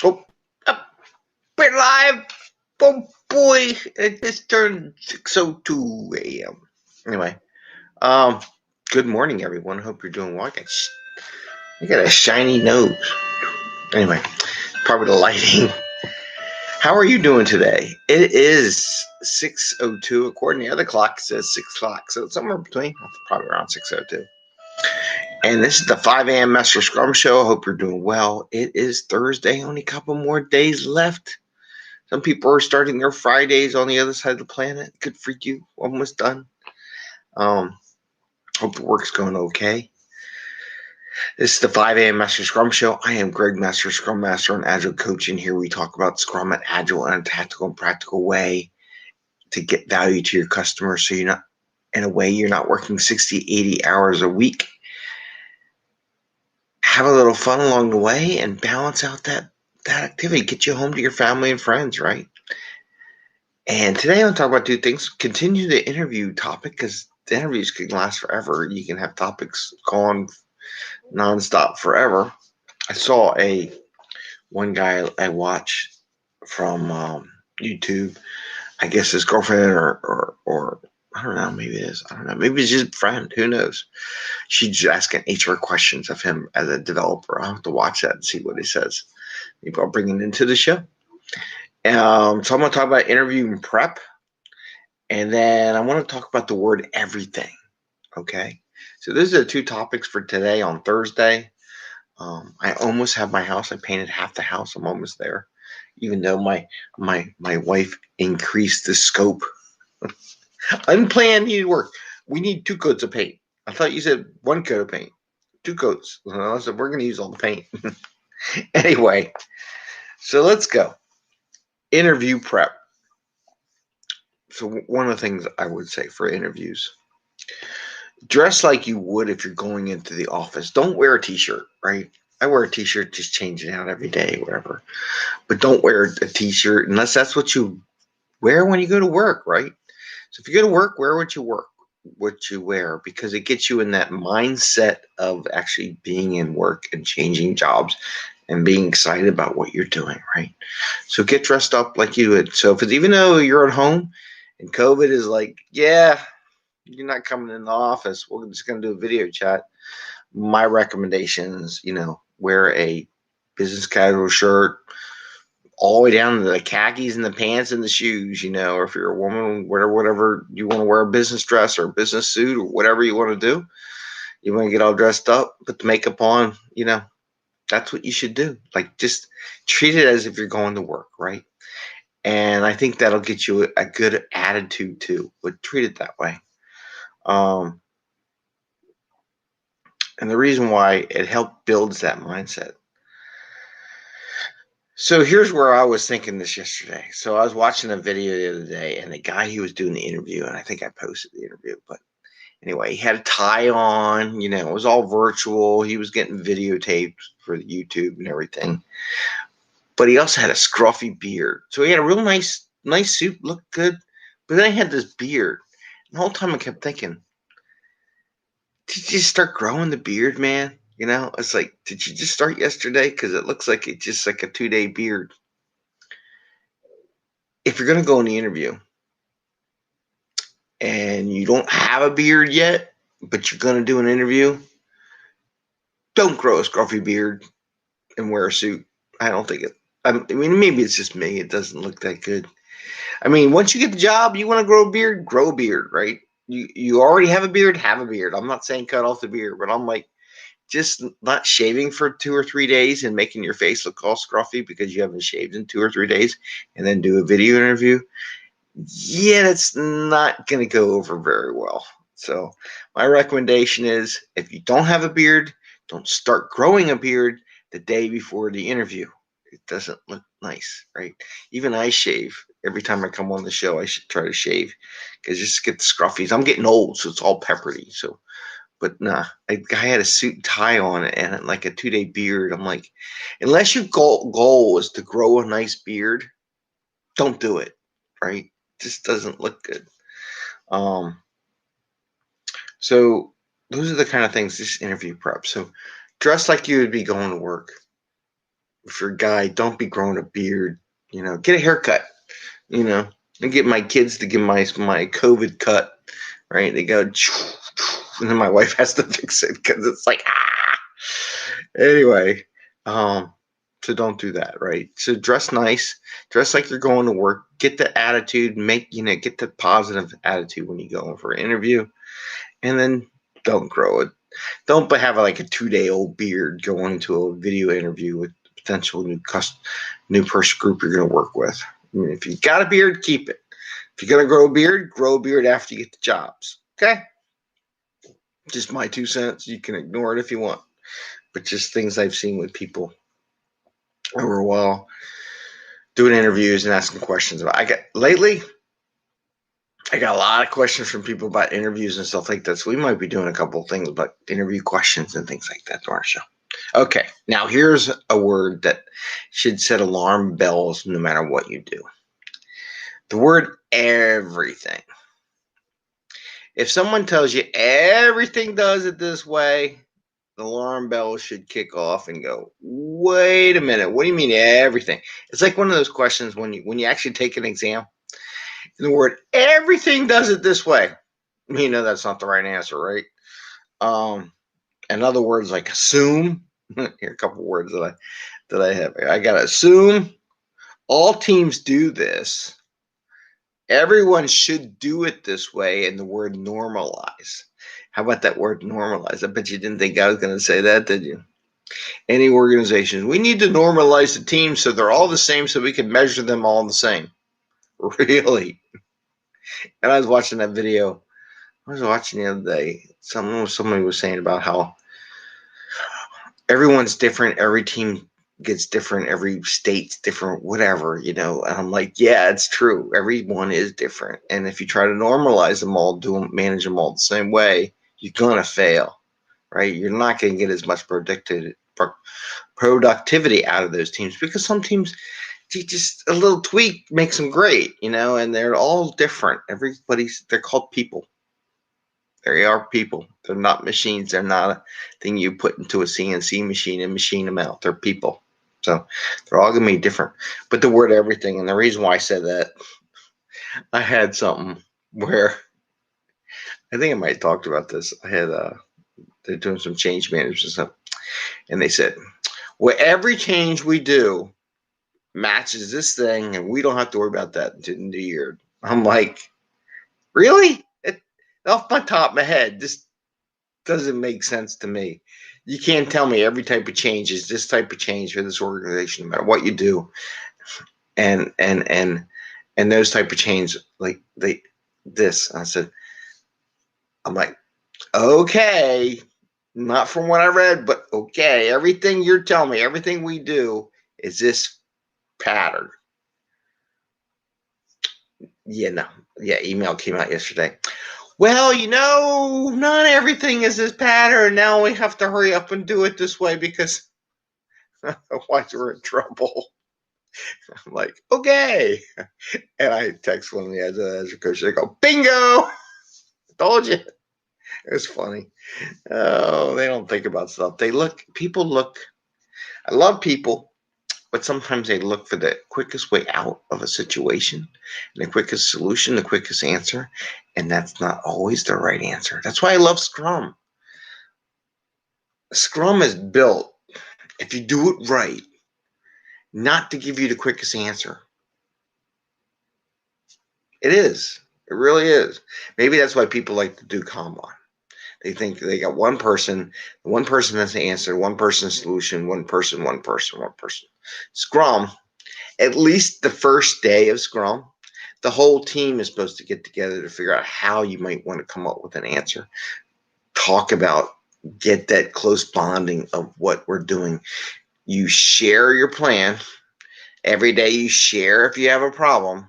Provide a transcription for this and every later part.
Oh, up, we're live. Oh boy, it just turned 6:02 a.m. Anyway, um, good morning, everyone. Hope you're doing well. You got a shiny nose. Anyway, probably the lighting. How are you doing today? It is 6:02. According to the other clock, it says 6 o'clock. So it's somewhere between, probably around 6:02. And this is the 5 a.m. Mester Scrum Show. I hope you're doing well. It is Thursday. Only a couple more days left. Some people are starting their Fridays on the other side of the planet. Good for you. Almost done. Um, Hope the work's going okay. This is the 5 a.m. Master Scrum Show. I am Greg Mester, Scrum Master and Agile Coach, and here we talk about Scrum and Agile in a tactical and practical way to get value to your customers so you're not, in a way, you're not working 60, 80 hours a week. Have a little fun along the way and balance out that activity. Get you home to your family and friends, right? And today I'm talking about two things. Continue the interview topic because the interviews can last forever. You can have topics going nonstop forever. I saw one guy I watch from YouTube. I guess his girlfriend or I don't know. Maybe it is. I don't know. Maybe it's just a friend. Who knows? She's just asking HR questions of him as a developer. I'll have to watch that and see what he says. Maybe I'll bring it into the show. So I'm going to talk about interview and prep. And then I want to talk about the word everything. Okay. So those are the two topics for today on Thursday. I almost have my house. I painted half the house. I'm almost there. Even though my wife increased the scope. Unplanned needed work. We need 2 coats of paint. I thought you said 1 coat of paint. 2 coats. I said we're going to use all the paint. Anyway, so let's go. Interview prep. So one of the things I would say for interviews, dress like you would if you're going into the office. Don't wear a t-shirt, right? I wear a t-shirt, just change it out every day, whatever. But don't wear a t-shirt unless that's what you wear when you go to work, right? So if you go to work, wear what you wear, because it gets you in that mindset of actually being in work and changing jobs and being excited about what you're doing, right? So get dressed up like you would. So if it's, even though you're at home and COVID is like, yeah, you're not coming in the office, we're just going to do a video chat. My recommendations, wear a business casual shirt all the way down to the khakis and the pants and the shoes, or if you're a woman, whatever you want to wear, a business dress or a business suit or whatever you want to do. You want to get all dressed up, put the makeup on, that's what you should do. Like, just treat it as if you're going to work, right? And I think that'll get you a good attitude too, but treat it that way. And the reason why it helped builds that mindset. So here's where I was thinking this yesterday. So I was watching a video the other day, and the guy he was doing the interview, and I think I posted the interview, but anyway, he had a tie on, it was all virtual. He was getting videotaped for the YouTube and everything. But he also had a scruffy beard. So he had a real nice suit, looked good. But then he had this beard. And the whole time I kept thinking, did you just start growing the beard, man? It's like, did you just start yesterday? Because it looks like it's just like a 2-day beard. If you're going to go in the interview and you don't have a beard yet, but you're going to do an interview, don't grow a scruffy beard and wear a suit. I don't think it. I mean, maybe it's just me. It doesn't look that good. I mean, once you get the job, you want to grow a beard, right? You already have a beard, have a beard. I'm not saying cut off the beard, but I'm like, just not shaving for 2 or 3 days and making your face look all scruffy because you haven't shaved in 2 or 3 days, and then do a video interview. Yeah, that's not going to go over very well. So my recommendation is, if you don't have a beard, don't start growing a beard the day before the interview. It doesn't look nice, right? Even I shave. Every time I come on the show, I should try to shave because just get the scruffies. I'm getting old, so it's all peppery. So, but nah, a guy had a suit and tie on and like a 2-day beard. I'm like, unless your goal is to grow a nice beard, don't do it, right? Just doesn't look good. So those are the kind of things, this interview prep. So dress like you would be going to work. if you're a guy, don't be growing a beard. Get a haircut. And get my kids to give my COVID cut. Right? They go, and then my wife has to fix it because it's like Anyway, so don't do that, right? So dress nice, dress like you're going to work. Get the attitude, get the positive attitude when you go in for an interview, and then don't grow it. Don't have like a 2-day-old beard going into a video interview with potential new person group you're going to work with. I mean, if you got a beard, keep it. If you're going to grow a beard after you get the jobs. Okay? Just my 2 cents. You can ignore it if you want. But just things I've seen with people over a while doing interviews and asking questions about. Lately, I got a lot of questions from people about interviews and stuff like that. So we might be doing a couple of things about interview questions and things like that to our show. Okay, now here's a word that should set alarm bells no matter what you do. The word everything. If someone tells you everything does it this way, the alarm bell should kick off and go, wait a minute, what do you mean everything? It's like one of those questions when you actually take an exam. The word everything does it this way. That's not the right answer, right? In other words, like assume. Here are a couple words that I have. I gotta assume all teams do this. Everyone should do it this way, and the word normalize. How about that word normalize? I bet you didn't think I was going to say that, did you? Any organizations, we need to normalize the team so they're all the same so we can measure them all the same. Really? And I was watching that video. I was watching the other day. Somebody was saying about how everyone's different. Every team gets different. Every state's different, whatever, And I'm like, yeah, it's true. Everyone is different. And if you try to normalize them all, manage them all the same way, you're going to fail, right? You're not going to get as much productivity out of those teams because some teams, just a little tweak makes them great, and they're all different. They're called people. They are people. They're not machines. They're not a thing you put into a CNC machine and machine them out. They're people. So they're all going to be different. But the word everything, and the reason why I said that, I had something where I think I might have talked about this. I had they're doing some change management stuff, and they said, well, every change we do matches this thing, and we don't have to worry about that until the new year. I'm like, really? Off my top of my head, this doesn't make sense to me. You can't tell me every type of change is this type of change for this organization, no matter what you do, and those type of change like this. I said, I'm like, okay, not from what I read, but okay, everything you're telling me, everything we do is this pattern. Email came out yesterday. Well, not everything is this pattern. Now we have to hurry up and do it this way because otherwise we're in trouble. I'm like, okay. And I text one of the Agile coaches. They go, bingo! Told you. It was funny. Oh, they don't think about stuff. People look. I love people, but sometimes they look for the quickest way out of a situation, and the quickest solution, the quickest answer, and that's not always the right answer. That's why I love Scrum. Scrum is built, if you do it right, not to give you the quickest answer. It is. It really is. Maybe that's why people like to do Kanban. They think they got one person has the answer, one person's solution, one person. Scrum, at least the first day of Scrum, the whole team is supposed to get together to figure out how you might want to come up with an answer. Talk about, get that close bonding of what we're doing. You share your plan. Every day you share if you have a problem.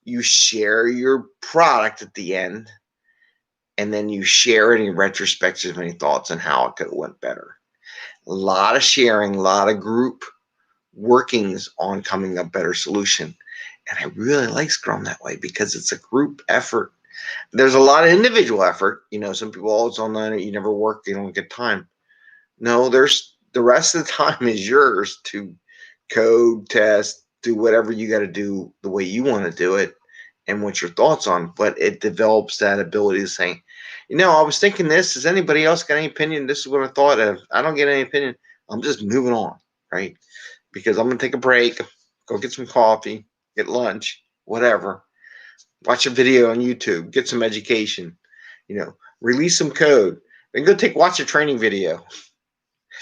You share your product at the end. And then you share any retrospectives, any thoughts on how it could have went better. A lot of sharing, a lot of group workings on coming up better solution. And I really like Scrum that way because it's a group effort. There's a lot of individual effort. Some people always online, you never work, you don't get time. No, there's the rest of the time is yours to code, test, do whatever you got to do the way you want to do it and what your thoughts on. But it develops that ability to say, I was thinking this. Has anybody else got any opinion? This is what I thought of. I don't get any opinion. I'm just moving on, right? Because I'm going to take a break, go get some coffee, get lunch, whatever. Watch a video on YouTube, get some education, release some code, and go watch a training video.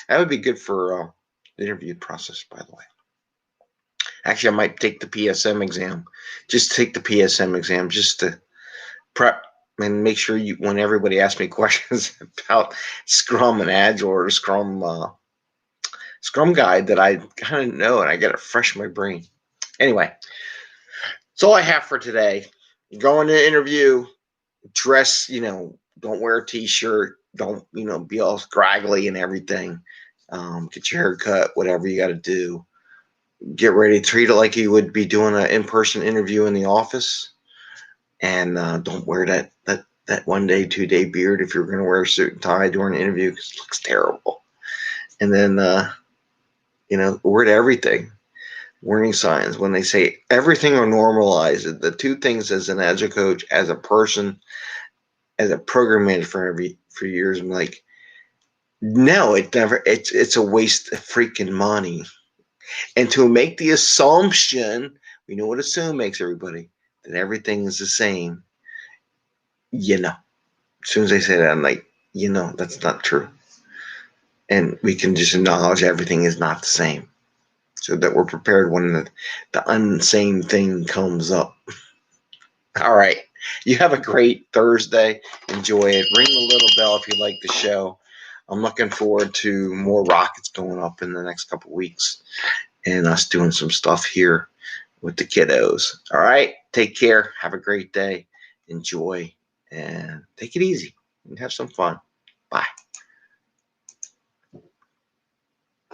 That would be good for the interview process, by the way. Actually, I might take the PSM exam. Just take the PSM exam just to prep and make sure when everybody asks me questions about Scrum and Agile or Scrum Guide, that I kind of know and I get it fresh in my brain. Anyway, that's all I have for today. Go into an interview, dress, don't wear a t-shirt, don't, be all scraggly and everything. Get your hair cut, whatever you got to do. Get ready, treat it like you would be doing an in-person interview in the office. And don't wear that 1 day, 2 day beard if you're going to wear a suit and tie during an interview, because it looks terrible. And then, word everything. Warning signs when they say everything or normalize. The two things as an Agile coach, as a person, as a program manager for years, I'm like, no, it's a waste of freaking money. And to make the assumption, we know what assume makes everybody, that everything is the same. As soon as I say that, I'm like, that's not true. And we can just acknowledge everything is not the same, so that we're prepared when the unsame thing comes up. All right. You have a great Thursday. Enjoy it. Ring the little bell if you like the show. I'm looking forward to more rockets going up in the next couple of weeks and us doing some stuff here with the kiddos. All right. Take care. Have a great day. Enjoy and take it easy and have some fun. Bye.